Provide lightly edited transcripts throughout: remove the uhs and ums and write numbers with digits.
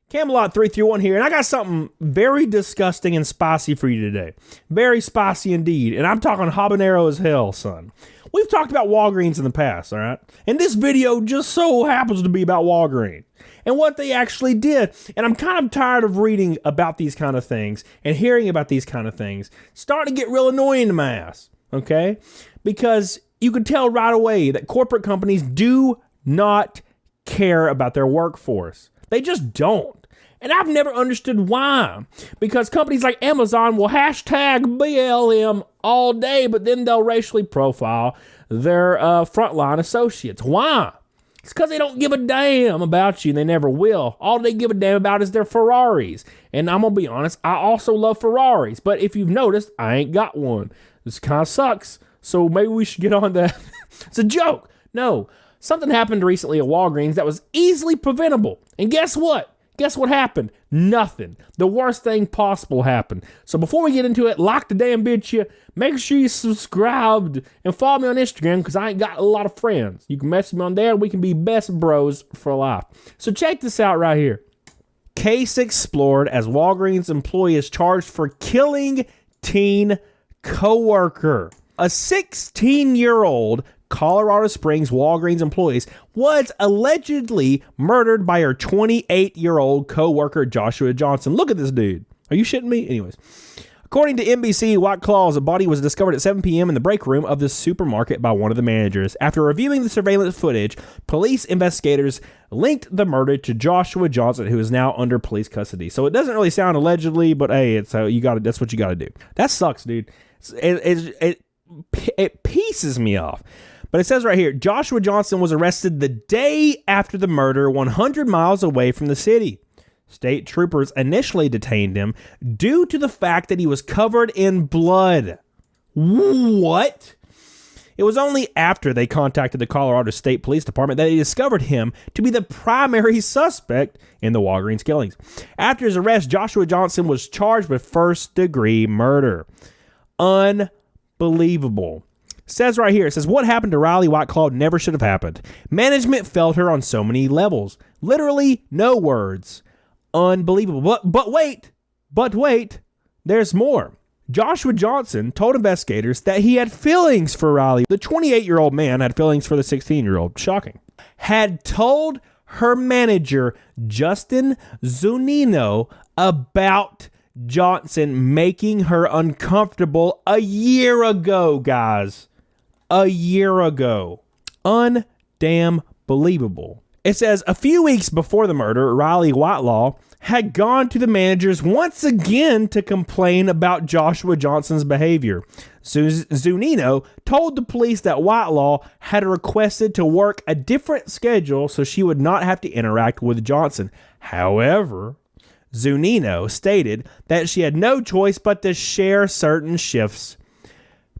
Camelot 331 here, and I got something very disgusting and spicy for you today. Very spicy indeed, and I'm talking habanero as hell, son. We've talked about Walgreens in the past, all right? And this video just so happens to be about Walgreens and what they actually did. And I'm kind of tired of reading about these kind of things and hearing about these kind of things. It's starting to get real annoying to my ass, okay? Because you can tell right away that corporate companies do not care about their workforce. They just don't. And I've never understood why. Because companies like Amazon will hashtag BLM all day, but then they'll racially profile their frontline associates. Why? It's because they don't give a damn about you, and they never will. All they give a damn about is their Ferraris. And I'm going to be honest, I also love Ferraris. But if you've noticed, I ain't got one. This kind of sucks. So maybe we should get on that. It's a joke. No. Something happened recently at Walgreens that was easily preventable. And guess what? Guess what happened? Nothing. The worst thing possible happened. So before we get into it, like the damn bitch, you make sure you subscribed and follow me on Instagram because I ain't got a lot of friends. You can message me on there and we can be best bros for life. So check this out right here. Case explored as Walgreens employee is charged for killing teen coworker. A 16-year-old Colorado Springs Walgreens employee was allegedly murdered by her 28-year-old co-worker Joshua Johnson. Look at this dude. Are you shitting me? Anyways, according to NBC, White Claws, a body was discovered at 7 p.m. in the break room of the supermarket by one of the managers. After reviewing the surveillance footage, police investigators linked the murder to Joshua Johnson, who is now under police custody. So it doesn't really sound allegedly, but hey, it's that's what you got to do. That sucks, dude. It pisses me off. But it says right here, Joshua Johnson was arrested the day after the murder 100 miles away from the city. State troopers initially detained him due to the fact that he was covered in blood. What? It was only after they contacted the Colorado State Police Department that they discovered him to be the primary suspect in the Walgreens killings. After his arrest, Joshua Johnson was charged with first-degree murder. Unbelievable. Says right here, it says, what happened to Riley White Claw never should have happened. Management failed her on so many levels. Literally no words. Unbelievable. But wait, there's more. Joshua Johnson told investigators that he had feelings for Riley. The 28-year-old man had feelings for the 16-year-old. Shocking. Had told her manager, Justin Zunino, about Johnson making her uncomfortable a year ago, guys. A year ago. Undamn believable. It says a few weeks before the murder, Riley Whitelaw had gone to the managers once again to complain about Joshua Johnson's behavior. Zunino told the police that Whitelaw had requested to work a different schedule so she would not have to interact with Johnson. However, Zunino stated that she had no choice but to share certain shifts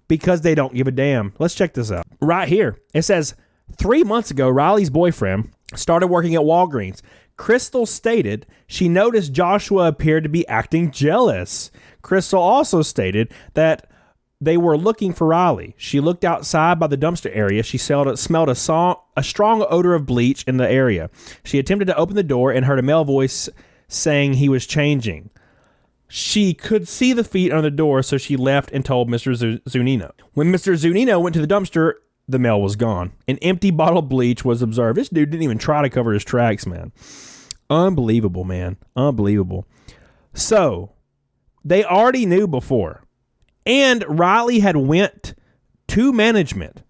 because they don't give a damn. Let's check this out. Right here, it says, 3 months ago, Riley's boyfriend started working at Walgreens. Crystal stated she noticed Joshua appeared to be acting jealous. Crystal also stated that they were looking for Riley. She looked outside by the dumpster area. She smelled a strong odor of bleach in the area. She attempted to open the door and heard a male voice saying he was changing. She could see the feet on the door, so she left and told Mr. Zunino. When Mr. Zunino went to the dumpster, the male was gone. An empty bottle of bleach was observed. This dude didn't even try to cover his tracks, man. Unbelievable, man. Unbelievable. So, they already knew before. And Riley had went to management.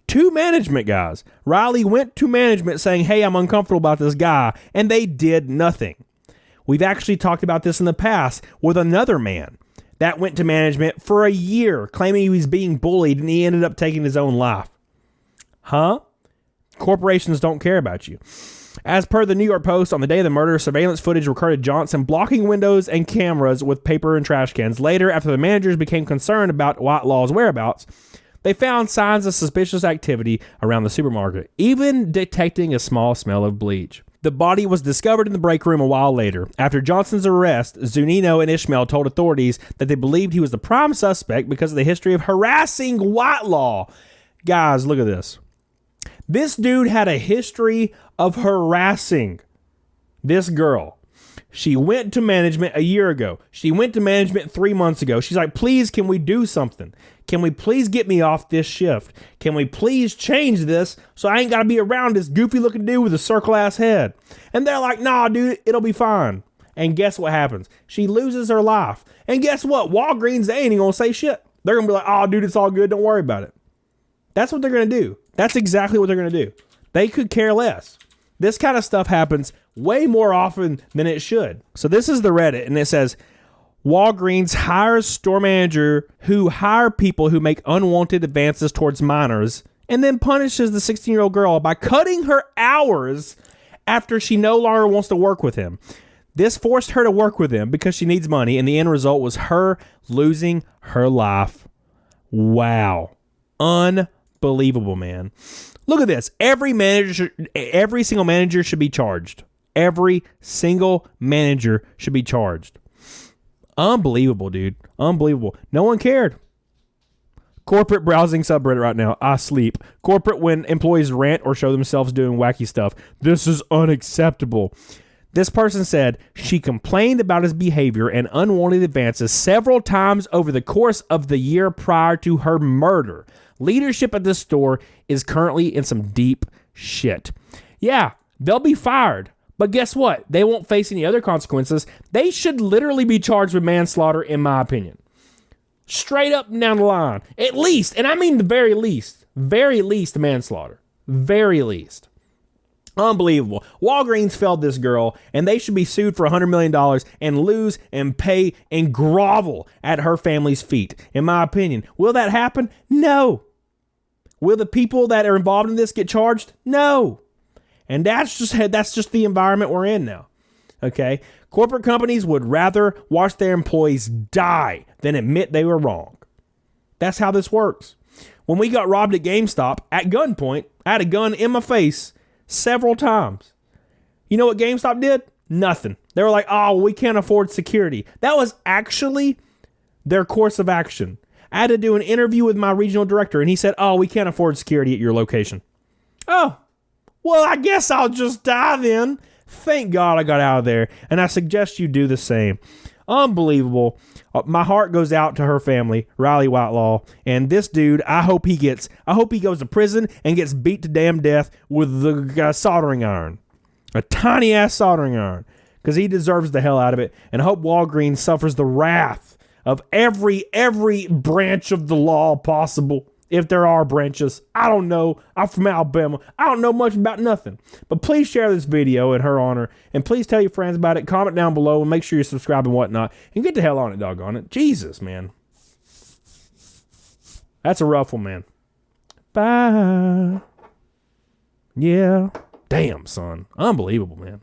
To management, guys. Riley went to management saying, hey, I'm uncomfortable about this guy. And they did nothing. We've actually talked about this in the past with another man that went to management for a year claiming he was being bullied and he ended up taking his own life. Huh? Corporations don't care about you. As per the New York Post, on the day of the murder, surveillance footage recorded Johnson blocking windows and cameras with paper and trash cans. Later, after the managers became concerned about Whitelaw's whereabouts, they found signs of suspicious activity around the supermarket, even detecting a small smell of bleach. The body was discovered in the break room a while later. After Johnson's arrest, Zunino and Ishmael told authorities that they believed he was the prime suspect because of the history of harassing Whitelaw. Guys, look at this. This dude had a history of harassing this girl. She went to management a year ago. She went to management 3 months ago. She's like, please, can we do something? Can we please get me off this shift? Can we please change this so I ain't got to be around this goofy looking dude with a circle ass head? And they're like, nah, dude, it'll be fine. And guess what happens? She loses her life. And guess what? Walgreens, they ain't going to say shit. They're going to be like, oh, dude, it's all good. Don't worry about it. That's what they're going to do. That's exactly what they're going to do. They could care less. This kind of stuff happens way more often than it should. So this is the Reddit, and it says, Walgreens hires store manager who hire people who make unwanted advances towards minors and then punishes the 16-year-old girl by cutting her hours after she no longer wants to work with him. This forced her to work with him because she needs money, and the end result was her losing her life. Wow. Unbelievable, man. Look at this. Every single manager should be charged. Every single manager should be charged. Unbelievable, dude. Unbelievable. No one cared. Corporate browsing subreddit right now. I sleep. Corporate when employees rant or show themselves doing wacky stuff. This is unacceptable. This person said she complained about his behavior and unwanted advances several times over the course of the year prior to her murder. Leadership at this store is currently in some deep shit. Yeah, they'll be fired. But guess what? They won't face any other consequences. They should literally be charged with manslaughter, in my opinion. Straight up and down the line. At least, and I mean the very least manslaughter. Very least. Unbelievable. Walgreens failed this girl, and they should be sued for $100 million and lose and pay and grovel at her family's feet, in my opinion. Will that happen? No. Will the people that are involved in this get charged? No. And that's just the environment we're in now. Okay? Corporate companies would rather watch their employees die than admit they were wrong. That's how this works. When we got robbed at GameStop at gunpoint, I had a gun in my face several times. You know what GameStop did? Nothing. They were like, oh, we can't afford security. That was actually their course of action. I had to do an interview with my regional director, and he said, oh, we can't afford security at your location. Oh, well, I guess I'll just die then. Thank God I got out of there, and I suggest you do the same. Unbelievable. My heart goes out to her family, Riley Whitelaw, and this dude, I hope he goes to prison and gets beat to damn death with the soldering iron. A tiny ass soldering iron, because he deserves the hell out of it, and I hope Walgreens suffers the wrath of every branch of the law possible. If there are branches, I don't know. I'm from Alabama. I don't know much about nothing. But please share this video in her honor. And please tell your friends about it. Comment down below and make sure you subscribe and whatnot. And get the hell on it, doggone it. Jesus, man. That's a rough one, man. Bye. Yeah. Damn, son. Unbelievable, man.